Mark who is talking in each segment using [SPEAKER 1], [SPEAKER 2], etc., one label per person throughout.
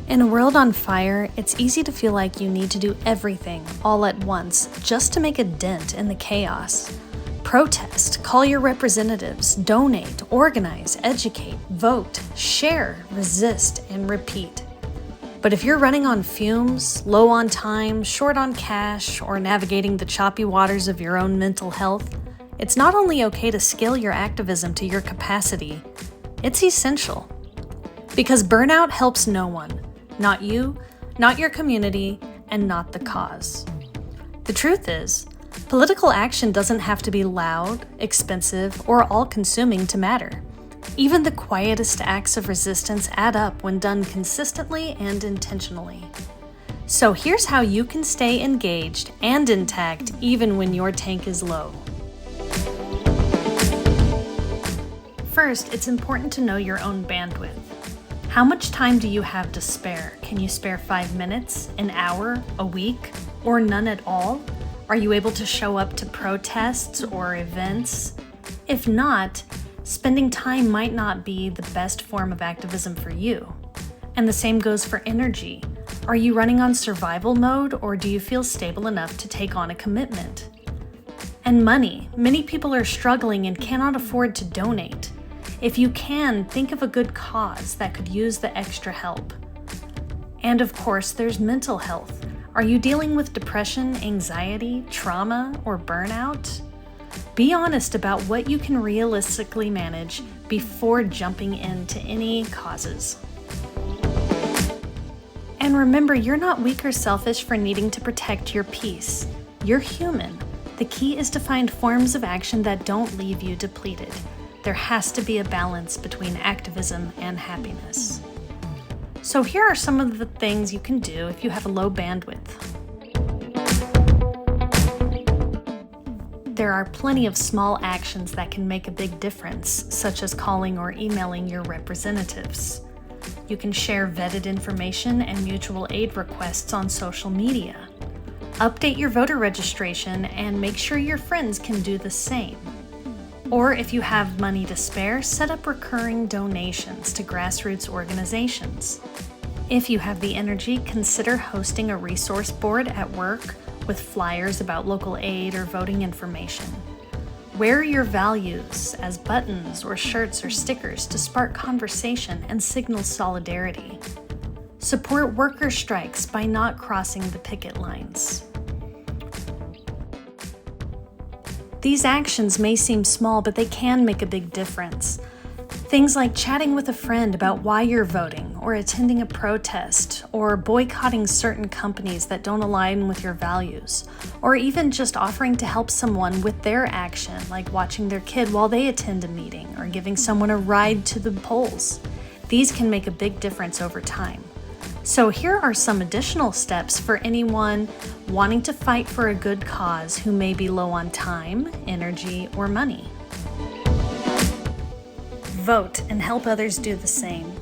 [SPEAKER 1] In a world on fire, it's easy to feel like you need to do everything all at once just to make a dent in the chaos. Protest, call your representatives, donate, organize, educate, vote, share, resist, and repeat. But if you're running on fumes, low on time, short on cash, or navigating the choppy waters of your own mental health, it's not only okay to scale your activism to your capacity, it's essential. Because burnout helps no one. Not you, not your community, and not the cause. The truth is, political action doesn't have to be loud, expensive, or all-consuming to matter. Even the quietest acts of resistance add up when done consistently and intentionally. So here's how you can stay engaged and intact even when your tank is low. First, it's important to know your own bandwidth. How much time do you have to spare? Can you spare 5 minutes, an hour, a week, or none at all? Are you able to show up to protests or events? If not, spending time might not be the best form of activism for you. And the same goes for energy. Are you running on survival mode, or do you feel stable enough to take on a commitment? And money. Many people are struggling and cannot afford to donate. If you can, think of a good cause that could use the extra help. And of course, there's mental health. Are you dealing with depression, anxiety, trauma, or burnout? Be honest about what you can realistically manage before jumping into any causes. And remember, you're not weak or selfish for needing to protect your peace. You're human. The key is to find forms of action that don't leave you depleted. There has to be a balance between activism and happiness. So here are some of the things you can do if you have a low bandwidth. There are plenty of small actions that can make a big difference, such as calling or emailing your representatives. You can share vetted information and mutual aid requests on social media. Update your voter registration and make sure your friends can do the same. Or if you have money to spare, set up recurring donations to grassroots organizations. If you have the energy, consider hosting a resource board at work with flyers about local aid or voting information. Wear your values as buttons or shirts or stickers to spark conversation and signal solidarity. Support worker strikes by not crossing the picket lines. These actions may seem small, but they can make a big difference. Things like chatting with a friend about why you're voting, or attending a protest, or boycotting certain companies that don't align with your values, or even just offering to help someone with their action, like watching their kid while they attend a meeting, or giving someone a ride to the polls. These can make a big difference over time. So here are some additional steps for anyone wanting to fight for a good cause who may be low on time, energy, or money. Vote and help others do the same.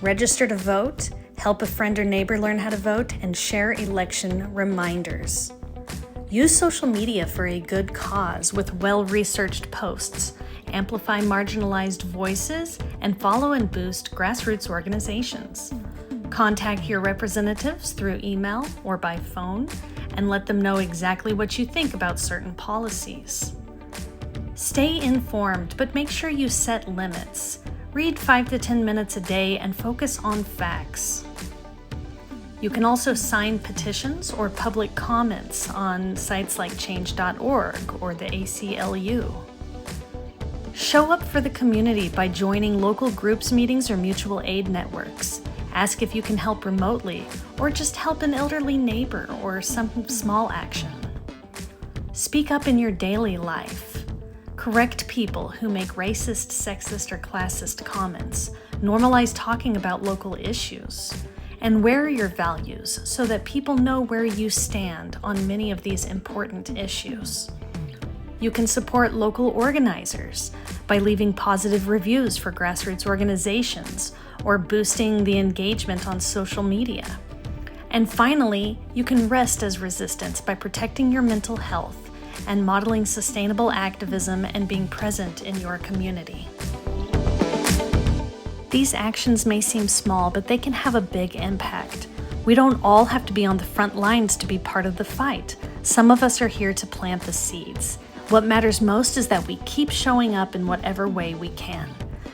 [SPEAKER 1] Register to vote, help a friend or neighbor learn how to vote, and share election reminders. Use social media for a good cause with well-researched posts. Amplify marginalized voices and follow and boost grassroots organizations. Contact your representatives through email or by phone and let them know exactly what you think about certain policies. Stay informed, but make sure you set limits. Read 5 to 10 minutes a day and focus on facts. You can also sign petitions or public comments on sites like change.org or the ACLU. Show up for the community by joining local groups, meetings, or mutual aid networks. Ask if you can help remotely, or just help an elderly neighbor or some small action. Speak up in your daily life. Correct people who make racist, sexist, or classist comments. Normalize talking about local issues. And wear your values so that people know where you stand on many of these important issues. You can support local organizers by leaving positive reviews for grassroots organizations or boosting the engagement on social media. And finally, you can rest as resistance by protecting your mental health and modeling sustainable activism and being present in your community. These actions may seem small, but they can have a big impact. We don't all have to be on the front lines to be part of the fight. Some of us are here to plant the seeds. What matters most is that we keep showing up in whatever way we can.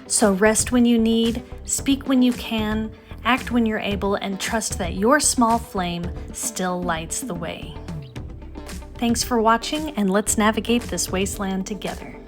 [SPEAKER 1] So rest when you need, speak when you can, act when you're able, and trust that your small flame still lights the way. Thanks for watching, and let's navigate this wasteland together.